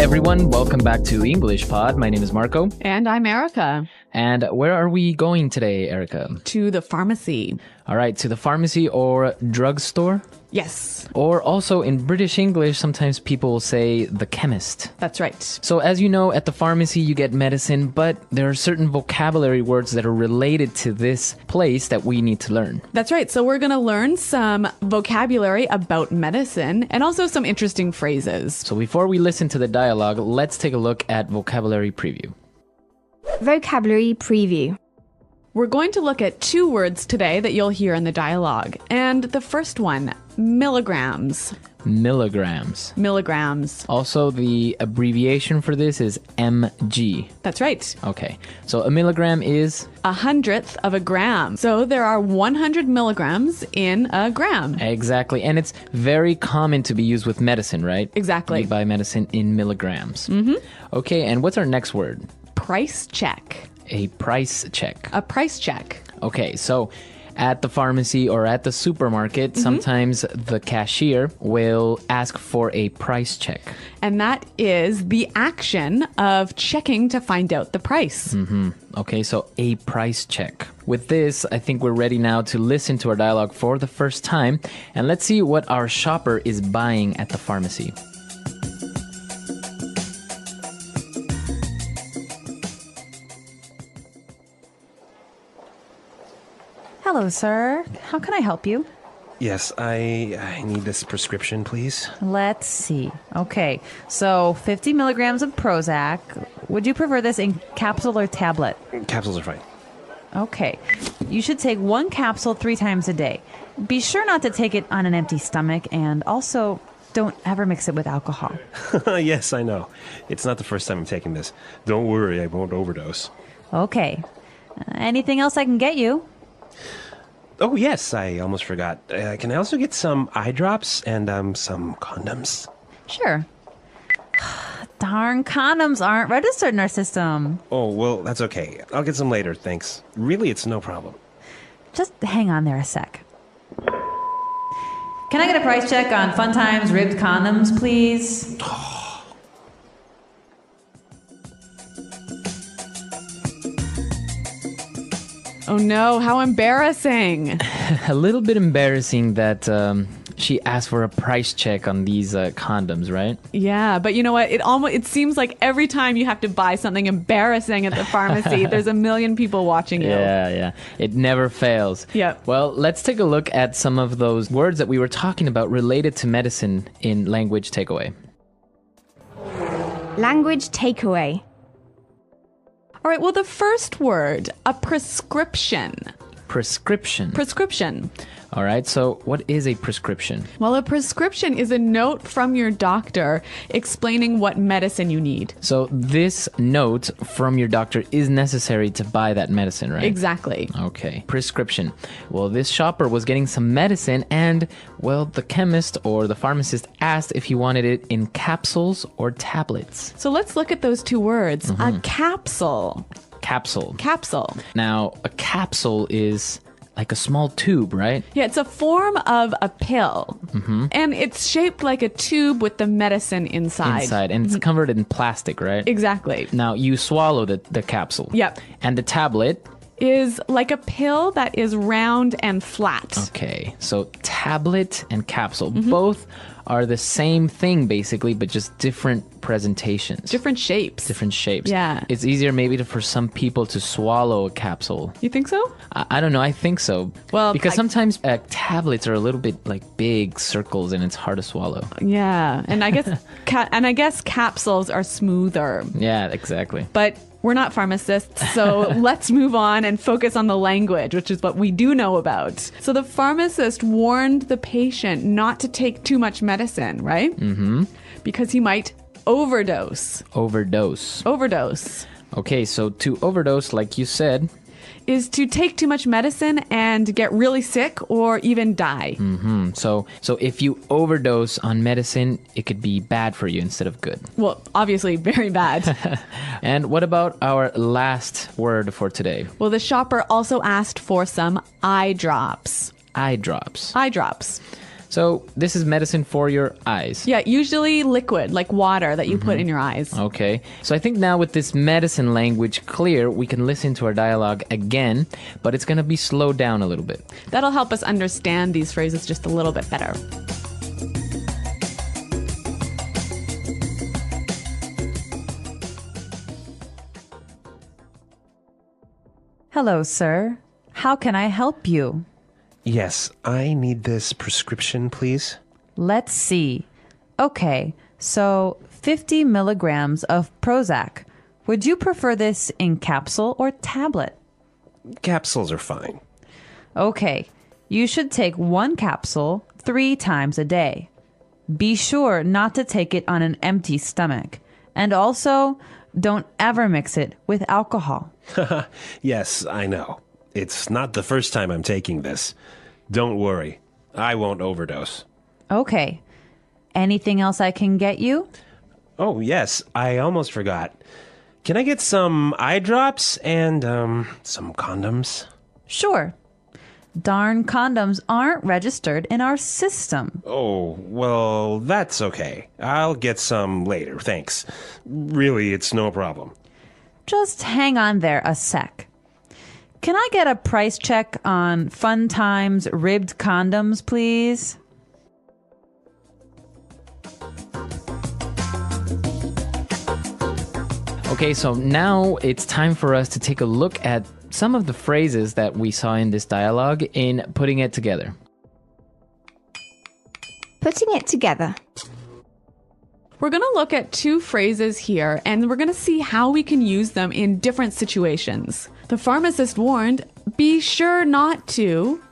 everyone. Welcome back to English Pod. My name is Marco. And I'm Erica. And where are we going today, Erica? To the pharmacy. All right, to the pharmacy or drugstore? Yes. Or also in British English, sometimes people will say the chemist. That's right. So as you know, at the pharmacy you get medicine, but there are certain vocabulary words that are related to this place that we need to learn. That's right. So we're going to learn some vocabulary about medicine and also some interesting phrases. So before we listen to the dialogue, let's take a look at vocabulary preview. Vocabulary preview. We're going to look at two words today that you'll hear in the dialogue. And the first one, milligrams. Milligrams. Milligrams. Also, the abbreviation for this is mg. That's right. Okay, so a milligram is? 100th of a gram. So there are 100 milligrams in a gram. Exactly, and it's very common to be used with medicine, right? Exactly. You buy medicine in milligrams. Mm-hmm. Okay, and what's our next word? Price check. A price check. A price check. Okay, so at the pharmacy or at the supermarket, sometimes the cashier will ask for a price check. And that is the action of checking to find out the price. Okay, so a price check. With this, I think we're ready now to listen to our dialogue for the first time. And let's see what our shopper is buying at the pharmacy. Hello, sir. How can I help you? Yes, I need this prescription, please. Let's see. Okay, so 50 milligrams of Prozac. Would you prefer this in capsule or tablet? Capsules are fine. Okay. You should take one capsule 3 times a day. Be sure not to take it on an empty stomach, and also don't ever mix it with alcohol. Yes, I know. It's not the first time I'm taking this. Don't worry, I won't overdose. Okay. Anything else I can get you? Oh, yes, I almost forgot. Can I also get some eye drops and some condoms? Sure. Darn, condoms aren't registered in our system. Oh, well, that's okay. I'll get some later, thanks. Really, it's no problem. Just hang on there a sec. Can I get a price check on Fun Times ribbed condoms, please? Oh no, how embarrassing. A little bit embarrassing that she asked for a price check on these condoms, right? Yeah, but you know what? It seems like every time you have to buy something embarrassing at the pharmacy, there's a million people watching you. Yeah. It never fails. Yep. Well, let's take a look at some of those words that we were talking about related to medicine in language takeaway. Language takeaway. All right, well, the first word, a prescription. Prescription. Prescription. All right, so what is a prescription? Well, a prescription is a note from your doctor explaining what medicine you need. So this note from your doctor is necessary to buy that medicine, right? Exactly. Okay, prescription. Well, this shopper was getting some medicine and, well, the chemist or the pharmacist asked if he wanted it in capsules or tablets. So let's look at those two words. A capsule. Capsule. Capsule. Now, a capsule is like a small tube, right? Yeah, it's a form of a pill. And it's shaped like a tube with the medicine inside. And it's covered in plastic, right? Exactly. Now, you swallow the capsule. Yep. And the tablet is like a pill that is round and flat. Okay, so tablet and capsule, both are the same thing basically, but just different presentations. Different shapes. Different shapes. Yeah. It's easier maybe for some people to swallow a capsule. You think so? I don't know, I think so. Well, because sometimes tablets are a little bit like big circles and it's hard to swallow. Yeah, and I guess capsules are smoother. Yeah, exactly. But we're not pharmacists, so let's move on and focus on the language, which is what we do know about. So the pharmacist warned the patient not to take too much medicine, right? Mm-hmm. Because he might overdose. Overdose. Overdose. Okay, so to overdose, like you said, is to take too much medicine and get really sick or even die. So if you overdose on medicine, it could be bad for you instead of good. Well, obviously very bad. And what about our last word for today? Well, the shopper also asked for some eye drops. Eye drops. Eye drops. So this is medicine for your eyes. Yeah, usually liquid, like water that you put in your eyes. Okay. So I think now with this medicine language clear, we can listen to our dialogue again, but it's going to be slowed down a little bit. That'll help us understand these phrases just a little bit better. Hello, sir. How can I help you? Yes, I need this prescription, please. Let's see. Okay, so 50 milligrams of Prozac. Would you prefer this in capsule or tablet? Capsules are fine. Okay, you should take 1 capsule 3 times a day. Be sure not to take it on an empty stomach. And also, don't ever mix it with alcohol. Yes, I know. It's not the first time I'm taking this. Don't worry. I won't overdose. Okay. Anything else I can get you? Oh, yes. I almost forgot. Can I get some eye drops and, some condoms? Sure. Darn condoms aren't registered in our system. Oh, well, that's okay. I'll get some later, thanks. Really, it's no problem. Just hang on there a sec. Can I get a price check on Fun Times ribbed condoms, please? Okay, so now it's time for us to take a look at some of the phrases that we saw in this dialogue in putting it together. Putting it together. We're going to look at 2 phrases here, and we're going to see how we can use them in different situations. The pharmacist warned, be sure not to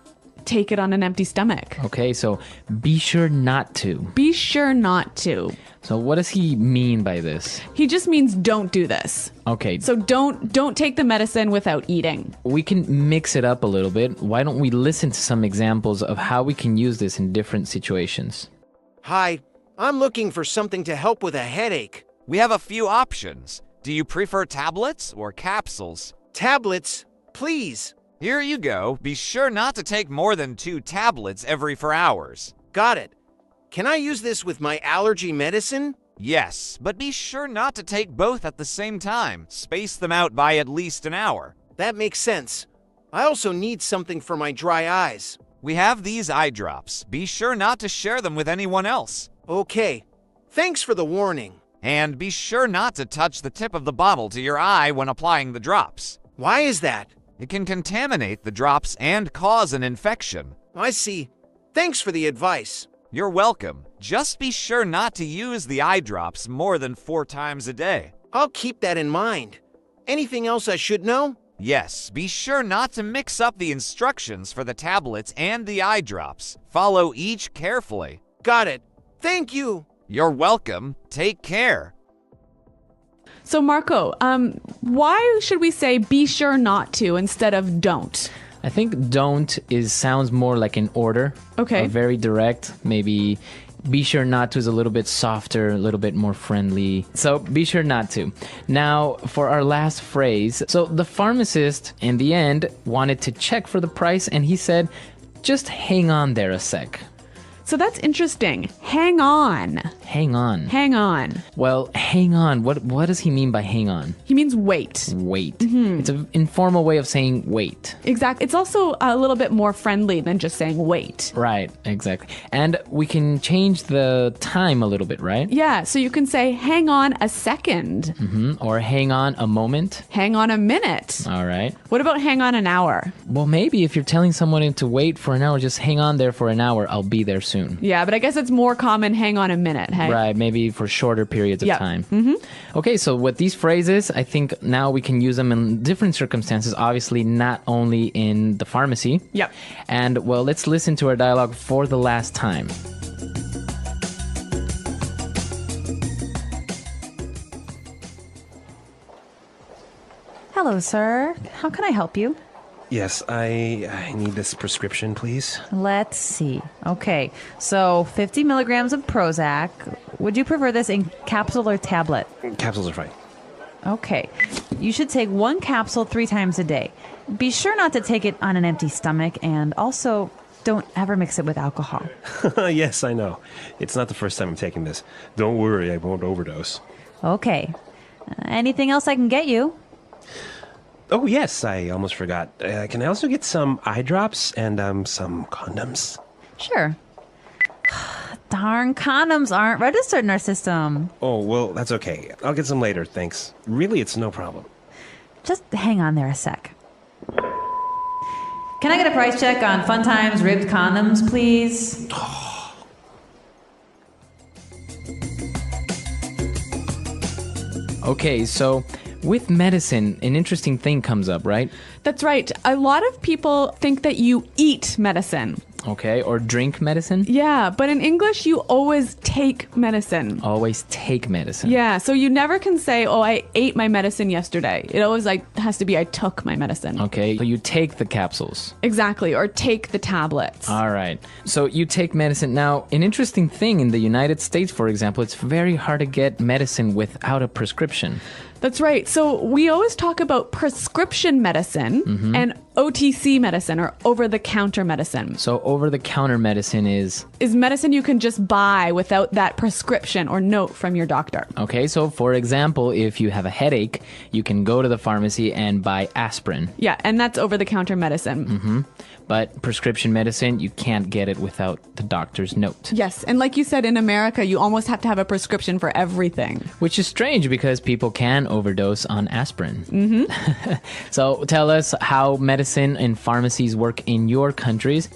take it on an empty stomach. Okay, so be sure not to. Be sure not to. So what does he mean by this? He just means don't do this. Okay, So don't take the medicine without eating. we can mix it up a little bit. Why don't we listen to some examples of how we can use this in different situations? Hi, I'm looking for something to help with a headache. We have a few options. Do you prefer tablets or capsules? Tablets, please. Here you go. Be sure not to take more than 2 tablets every 4 hours. Got it. Can I use this with my allergy medicine? Yes, but be sure not to take both at the same time. Space them out by at least an hour. That makes sense. I also need something for my dry eyes. We have these eye drops. Be sure not to share them with anyone else. Okay. Thanks for the warning. And be sure not to touch the tip of the bottle to your eye when applying the drops. Why is that? It can contaminate the drops and cause an infection. I see. Thanks for the advice. You're welcome. Just be sure not to use the eye drops more than 4 times a day. I'll keep that in mind. Anything else I should know? Yes, be sure not to mix up the instructions for the tablets and the eye drops. Follow each carefully. Got it. Thank you. You're welcome. Take care. So Marco, why should we say be sure not to instead of don't? I think don't sounds more like an order. Okay. Very direct. Maybe be sure not to is a little bit softer, a little bit more friendly. So be sure not to. Now, for our last phrase. So the pharmacist, in the end, wanted to check for the price, and he said, just hang on there a sec. So that's interesting. Hang on. Hang on. Hang on. Well, hang on. What does he mean by hang on? He means wait. Wait. It's an informal way of saying wait. Exactly. It's also a little bit more friendly than just saying wait. Right, exactly. And we can change the time a little bit, right? Yeah, so you can say hang on a second. Or hang on a moment. Hang on a minute. All right. What about hang on an hour? Well, maybe if you're telling someone to wait for an hour, just hang on there for an hour. I'll be there soon. Yeah, but I guess it's more common hang on a minute, hey? Right, maybe for shorter periods of Yep. time. Okay, so with these phrases, I think now we can use them in different circumstances, obviously not only in the pharmacy. Yep. And, well, let's listen to our dialogue for the last time. Hello, sir. How can I help you? Yes, I need this prescription, please. Let's see. Okay, so 50 milligrams of Prozac. Would you prefer this in capsule or tablet? Capsules are fine. Okay, you should take 1 capsule 3 times a day. Be sure not to take it on an empty stomach, and also don't ever mix it with alcohol. Yes, I know. It's not the first time I'm taking this. Don't worry, I won't overdose. Okay. Anything else I can get you? Oh, yes, I almost forgot. Can I also get some eye drops and some condoms? Sure. Darn, condoms aren't registered in our system. Oh, well, that's okay. I'll get some later, thanks. Really, it's no problem. Just hang on there a sec. Can I get a price check on Fun Times ribbed condoms, please? Okay, so with medicine, an interesting thing comes up, right? That's right. A lot of people think that you eat medicine. Okay, or drink medicine. Yeah, but in English, you always take medicine. Always take medicine. Yeah, so you never can say, oh, I ate my medicine yesterday. It always has to be, I took my medicine. Okay, so you take the capsules. Exactly, or take the tablets. All right. So you take medicine. Now, an interesting thing in the United States, for example, it's very hard to get medicine without a prescription. That's right. So we always talk about prescription medicine and OTC medicine, or over-the-counter medicine. So over-the-counter medicine is medicine you can just buy without that prescription or note from your doctor. okay. So for example, if you have a headache, you can go to the pharmacy and buy aspirin. Yeah, and that's over-the-counter medicine. But prescription medicine, you can't get it without the doctor's note. Yes, and like you said, in America, you almost have to have a prescription for everything. Which is strange because people can overdose on aspirin. So tell us how medicine and pharmacies work in your countries.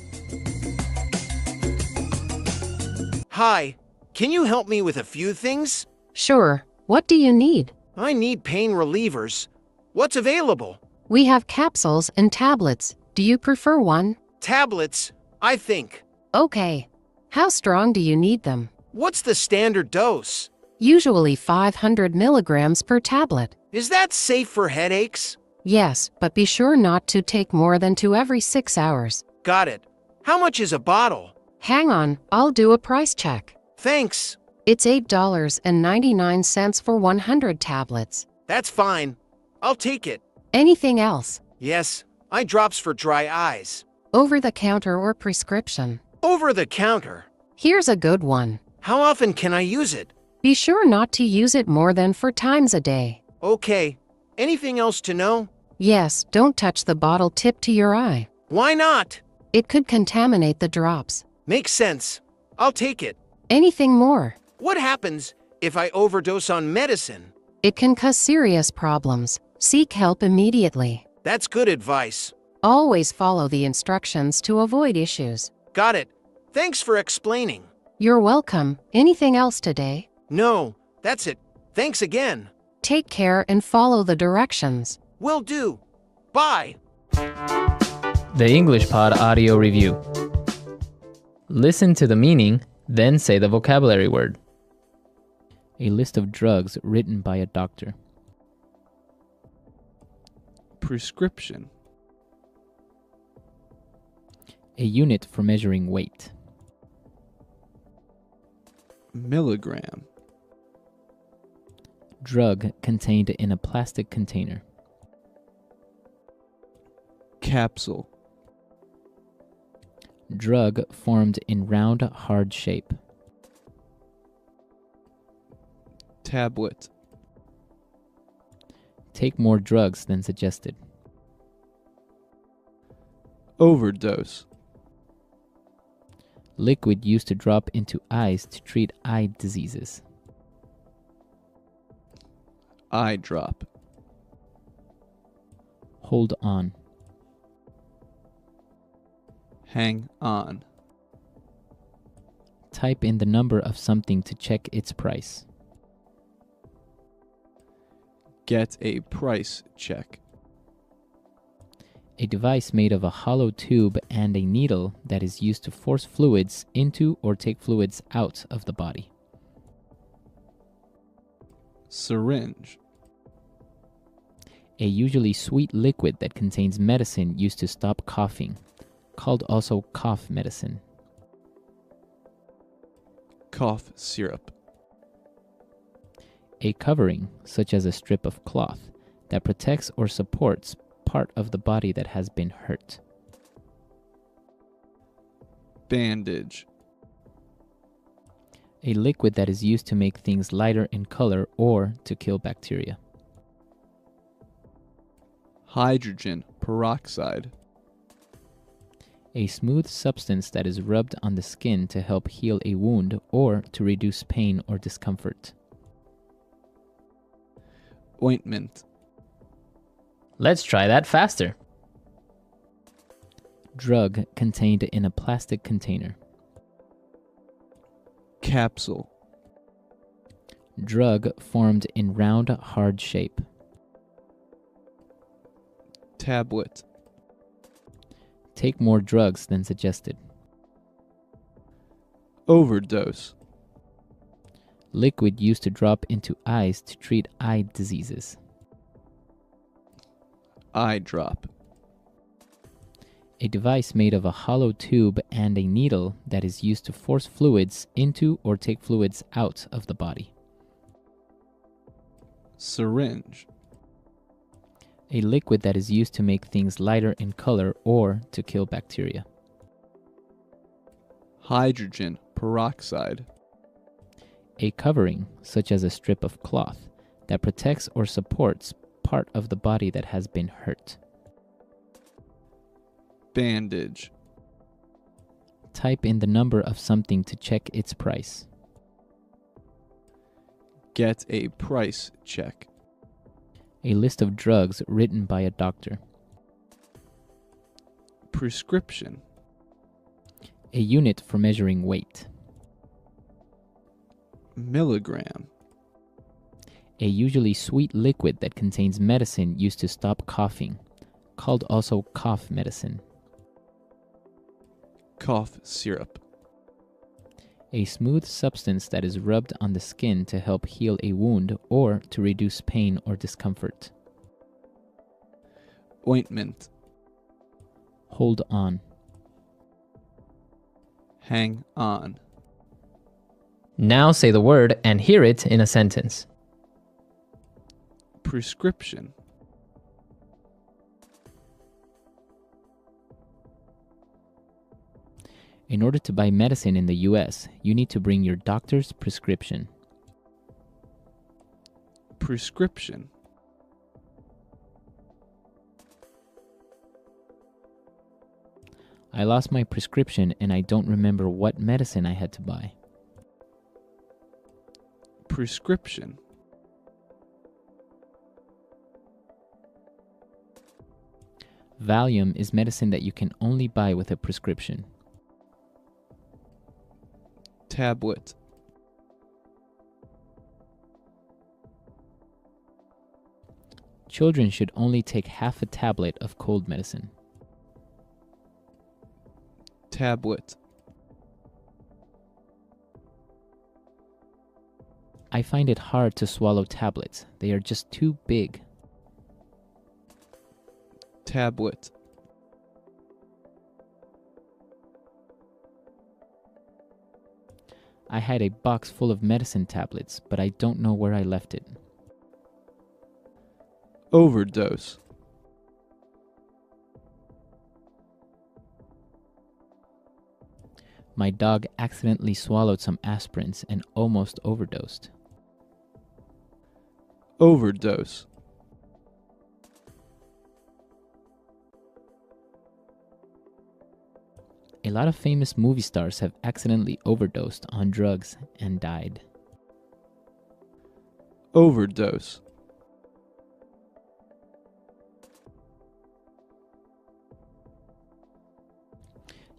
Hi, can you help me with a few things? Sure. What do you need? I need pain relievers. What's available? We have capsules and tablets. Do you prefer one? Tablets, I think. Okay. How strong do you need them? What's the standard dose? Usually 500 milligrams per tablet. Is that safe for headaches? Yes, but be sure not to take more than 2 every 6 hours. Got it. How much is a bottle? Hang on, I'll do a price check. Thanks. It's $8.99 for 100 tablets. That's fine. I'll take it. Anything else? Yes, eye drops for dry eyes. Over the counter or prescription? Over the counter. Here's a good one. How often can I use it? Be sure not to use it more than 4 times a day. Okay. Anything else to know? Yes, don't touch the bottle tip to your eye. Why not? It could contaminate the drops. Makes sense. I'll take it. Anything more? What happens if I overdose on medicine? It can cause serious problems. Seek help immediately. That's good advice. Always follow the instructions to avoid issues. Got it. Thanks for explaining. You're welcome. Anything else today? No, that's it. Thanks again. Take care and follow the directions. Will do. Bye. The English Pod Audio Review. Listen to the meaning, then say the vocabulary word. A list of drugs written by a doctor. Prescription. A unit for measuring weight. Milligram. Drug contained in a plastic container. Capsule. Drug formed in round, hard shape. Tablet. Take more drugs than suggested. Overdose. Liquid used to drop into eyes to treat eye diseases. Eye drop. Hold on. Hang on. Type in the number of something to check its price. Get a price check. A device made of a hollow tube and a needle that is used to force fluids into or take fluids out of the body. Syringe. A usually sweet liquid that contains medicine used to stop coughing, called also cough medicine. Cough syrup. A covering, such as a strip of cloth, that protects or supports part of the body that has been hurt. Bandage. A liquid that is used to make things lighter in color or to kill bacteria. Hydrogen peroxide. A smooth substance that is rubbed on the skin to help heal a wound or to reduce pain or discomfort. Ointment. Let's try that faster. Drug contained in a plastic container. Capsule. Drug formed in round, hard shape. Tablet. Take more drugs than suggested. Overdose. Liquid used to drop into eyes to treat eye diseases. Eye drop. A device made of a hollow tube and a needle that is used to force fluids into or take fluids out of the body. Syringe. A liquid that is used to make things lighter in color or to kill bacteria. Hydrogen peroxide. A covering, such as a strip of cloth, that protects or supports part of the body that has been hurt. Bandage. Type in the number of something to check its price. Get a price check. A list of drugs written by a doctor. Prescription. A unit for measuring weight. Milligram. A usually sweet liquid that contains medicine used to stop coughing, called also cough medicine. Cough syrup. A smooth substance that is rubbed on the skin to help heal a wound or to reduce pain or discomfort. Ointment. Hold on. Hang on. Now say the word and hear it in a sentence. Prescription. In order to buy medicine in the US, you need to bring your doctor's prescription. Prescription. I lost my prescription and I don't remember what medicine I had to buy. Prescription. Valium is medicine that you can only buy with a prescription. Tablet. Children should only take half a tablet of cold medicine. Tablet. I find it hard to swallow tablets. They are just too big. Tablet. I had a box full of medicine tablets, but I don't know where I left it. Overdose. My dog accidentally swallowed some aspirins and almost overdosed. Overdose. A lot of famous movie stars have accidentally overdosed on drugs and died. Overdose.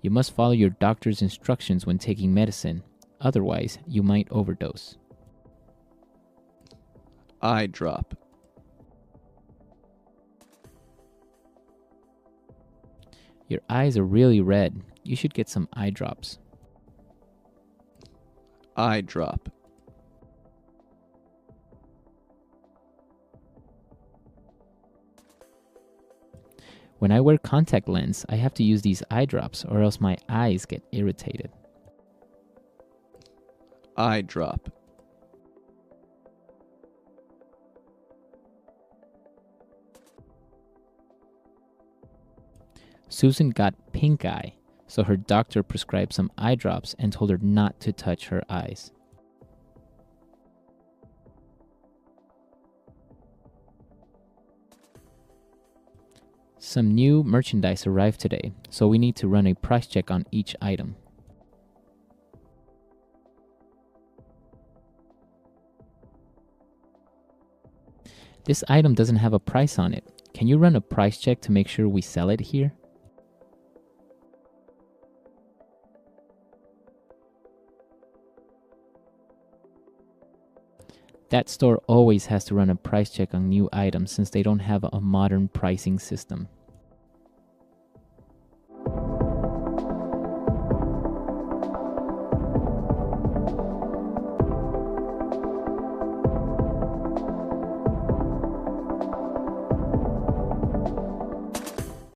You must follow your doctor's instructions when taking medicine, otherwise you might overdose. Eye drop. Your eyes are really red. You should get some eye drops. Eye drop. When I wear contact lens, I have to use these eye drops or else my eyes get irritated. Eye drop. Susan got pink eye, So her doctor prescribed some eye drops and told her not to touch her eyes. Some new merchandise arrived today, so we need to run a price check on each item. This item doesn't have a price on it. Can you run a price check to make sure we sell it here? That store always has to run a price check on new items since they don't have a modern pricing system.